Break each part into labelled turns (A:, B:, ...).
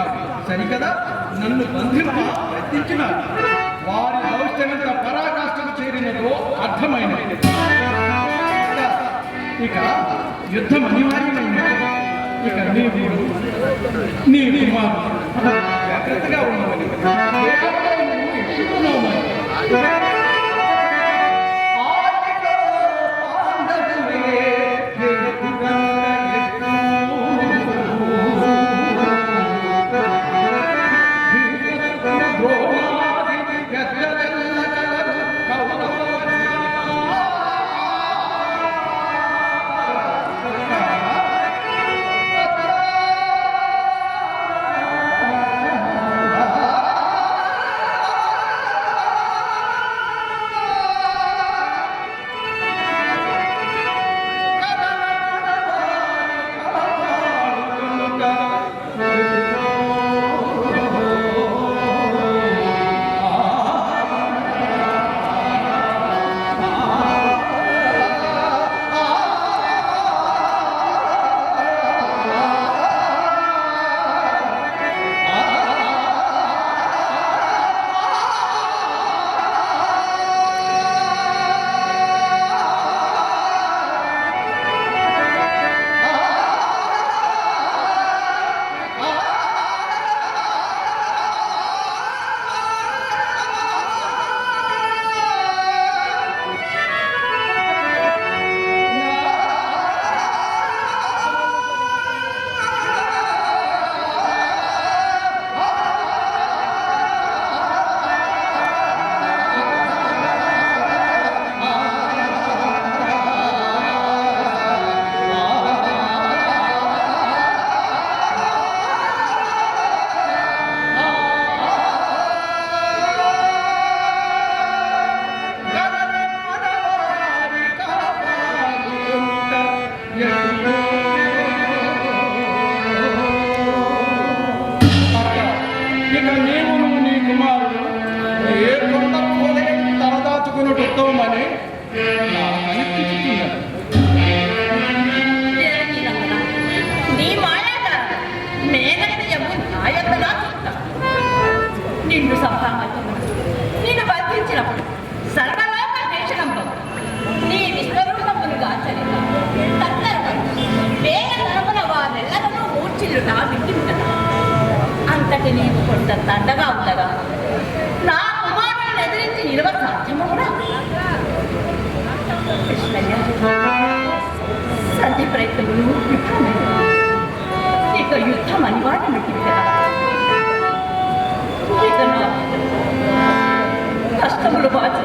A: కాదు సరికదా నన్ను బంధింప ప్రయత్నించినారు. వారి దౌష్ట్యమంత పరాకాష్ఠకు చేరినదో అర్థమైనది. ఇక యుద్ధం అనివార్యమైనది. ఇక నీ కుమారుడు జాగ్రత్తగా ఉన్నవని
B: నిన్ను సంపాదించినప్పుడు నిన్ను బంధించినప్పుడు సర్వలోక దేశంలో నీ విశ్వరూపమును గాచరిత వేగ తరపున వారెల్లరూ మూర్చిల్లుట వింటుంటదా అంతటి నీవు కొంత తండగా ఉండగా నా కుమారులను ఎదిరించి నిలవ సాధ్యము కూడా సంధి ప్రయత్నములు ఇక యుద్ధం అనివార్యమట్టి కష్టములు బాచి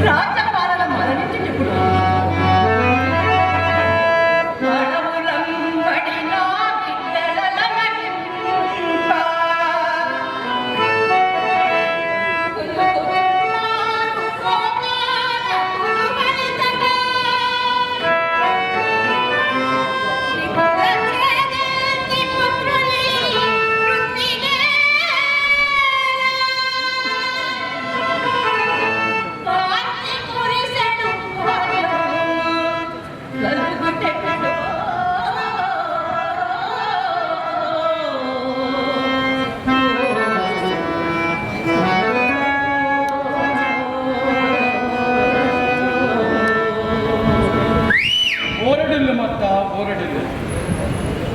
B: రాజ్యపాలన మరణించినప్పుడు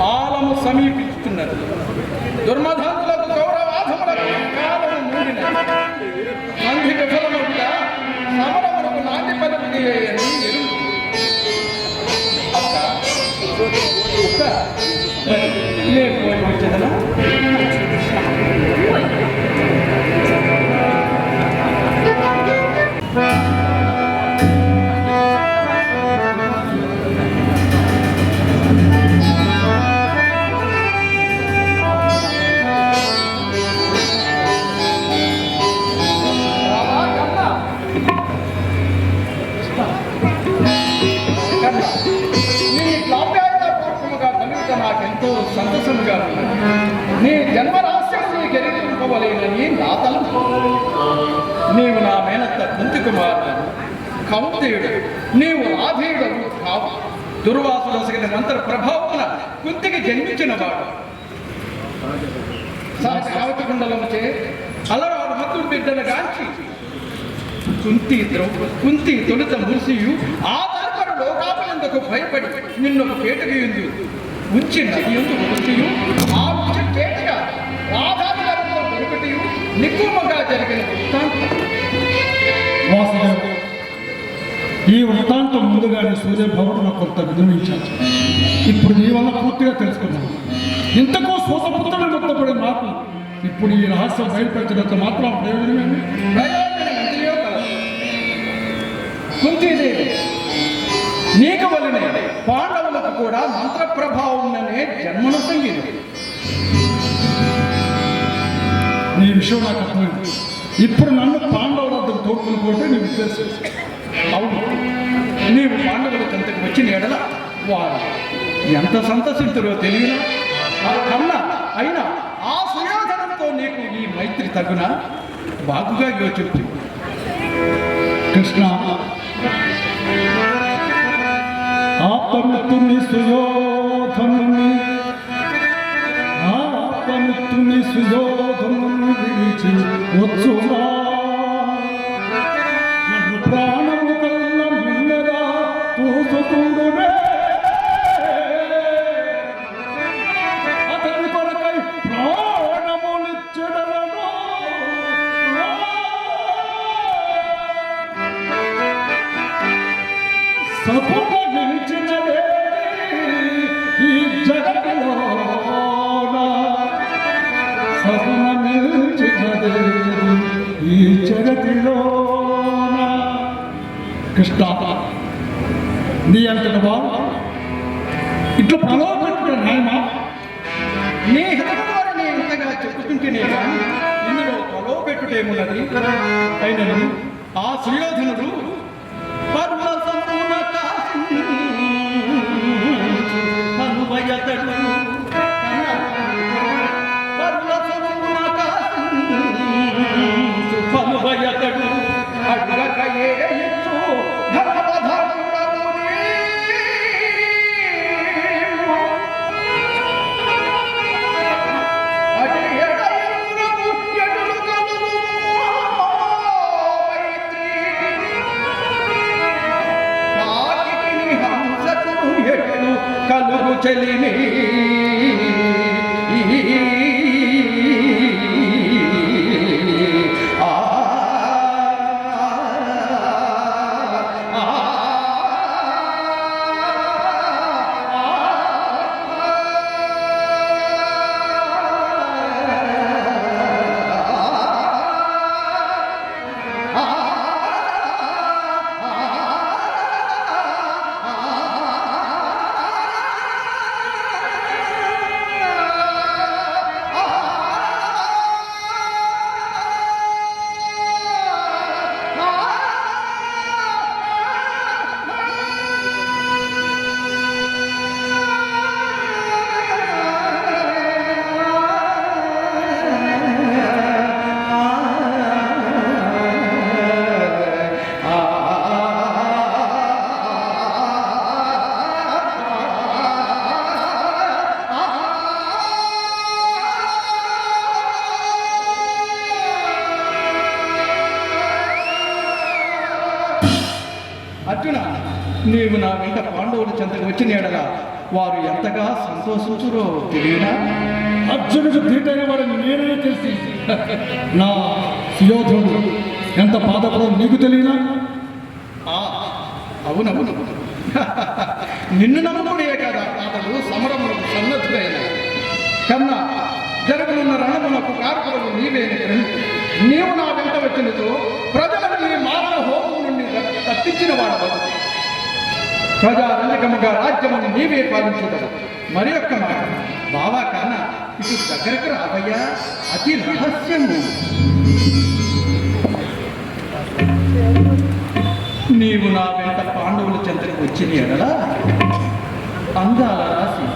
A: ఆలము సమీపిస్తున్నది. దుర్మధనులకు గౌరవాధములకు కాలము మూడిన మంది విఫలముట సమరములకు నాంది పలుకుది అని నేను పోయి వచ్చేదనా నాకెంతో సంతోషముగా ఉన్నది. నీ జన్మరహస్యం నీకు ఎరిగింపవలేనని నా తలంపు. నీవు నా మేనత్త కుంతి కుమారుడు కౌంతేయుడు, నీవు రాధేయుడు కావు. దుర్వాసులసగిన మంత్ర ప్రభావమున కుంతికి జన్మించిన వాడు. సావతికుండలముచే అలరాడు మత్తు బిడ్డల గాంచి కుంతి తొలుత మురిసియు ఆ తరపరు లోకాపలందుకు భయపడి నిన్నొక కేటగియుందు ఉంచి నది ఎందుకు మురిసియు ఆ ఉంచి కేటగా రాధాగారంలో దొరకటియు నిక్కుమగా జరిగిన వృత్తాంతం.
C: వాసుదేవ, ఈ వృత్తాంతం ముందుగానే సూర్యభవనం కొంత వినిపించాను. ఇప్పుడు నీ వల్ల పూర్తిగా తెలుసుకున్నాను. ఇంతకు స్వసపుత్రులు ముక్తపడే నాకు ఇప్పుడు ఈ రహస్యం బయలుపెట్టినంత మాత్రం ప్రయోజనమేమి?
A: ప్రయోజనం ఎంతయో కలదు. కుంతీదేవి నీకు వలనే పాండవులకు కూడా మంత్ర ప్రభావం అనే జన్మను సంగీతం.
C: నీ విషయం నాకు అర్థమైంది. ఇప్పుడు నన్ను పాండవుల వద్దకు తోడుకుని పోతే నీ ఉద్దేశం.
A: అవును, నీవు పాండవుల చెంతకు వచ్చిన ఎడల వారు ఎంత సంతసింతురో తెలియనా? కన్నా అయినా ఆ సుయోధనంతో నీకు ఈ మైత్రి తగున బాగుగా యోచించు.
C: కృష్ణ, ఆపమిత్తుని సుయోధనుని విడిచి వచ్చునా నన్ను ప్రాణము కల్ల మిన్నగా తోసుకుండునే అతని కొరకై ప్రాణములిచ్చడలను సపుట గెలిచినదే ఈ జగతిలో సపన నిలిచినదే ఈ జగతిలో. కృష్ణ, నీ అంతటి వారు ఇట్లా ప్రలోభపెట్టుకున్న న్యాయమా?
A: నీ హితవారిని ఇంతగా చెప్పుకుంటేనే కానీ ఇందులో ప్రలోభపెట్టుటేమున్నది? అయినను ఆ సుయోధనుడు పర్వతమున అనువయతడు పలువయతడు అడుగకయే కలుగు చెలిని అర్జున, నీవు నా వెంట పాండవుల చెంతకు వచ్చిన ఎడల వారు ఎంతగా సంతోషించురో తెలియనా?
C: అర్జునుడు ధీటైన వాడిని నేనే తెలిసి నా సుయోధనుడు ఎంత బాధపడో నీకు తెలియనా?
A: అవునవును, నిన్ను నమ్ముకునే కదా అతడు సమరములకు సన్నద్ధుడైన కన్నా జరుగునున్న రణమునకు కారకులకు నీవేని. నీవు నా వెంట వచ్చినతో ప్రజలను నీ మారణ హోమం నుండి తప్పించిన వాడు. ప్రజారంజకముగా రాజ్యమును నీవే పాలించుతావు. మరి ఒక్క మాట బావా కన్నా ఇటు దగ్గరకు రావయ్యా, అతి రహస్యము. నీవు నా వెంట పాండవుల చెంతకు వచ్చిన ఎడల అందాల రాసి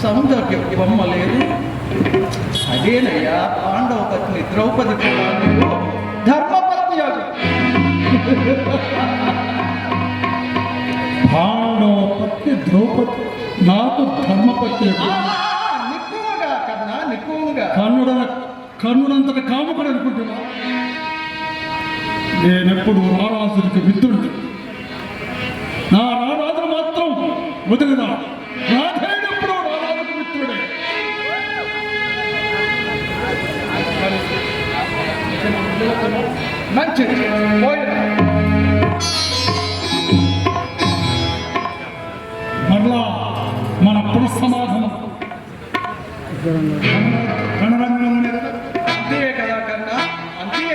A: సౌందర్య బొమ్మ లేదు. అదేనయ్యా పాండవ పత్ని ద్రౌపది కూడా నీవు ధర్మపత్ని.
C: పాండవ పత్ని ద్రౌపది నాకు ధర్మపత్ని.
A: నిక్కువగా కన్నా నిక్కువగా
C: కన్నుడ కర్ణునంతటి కాముకుడు అనుకుంటున్నా. నేనెప్పుడు రారాజునికి మిత్రుడు. నా రారాజును మాత్రం వదిలినా రాధేనెప్పుడు రారాజుకు మిత్రుడే.
A: మంచిది, పోయినా
C: మరలా మన పునఃసమాగమం రణరంగంలోనే కదా.
A: అంతే కదా కన్నా, అంతే.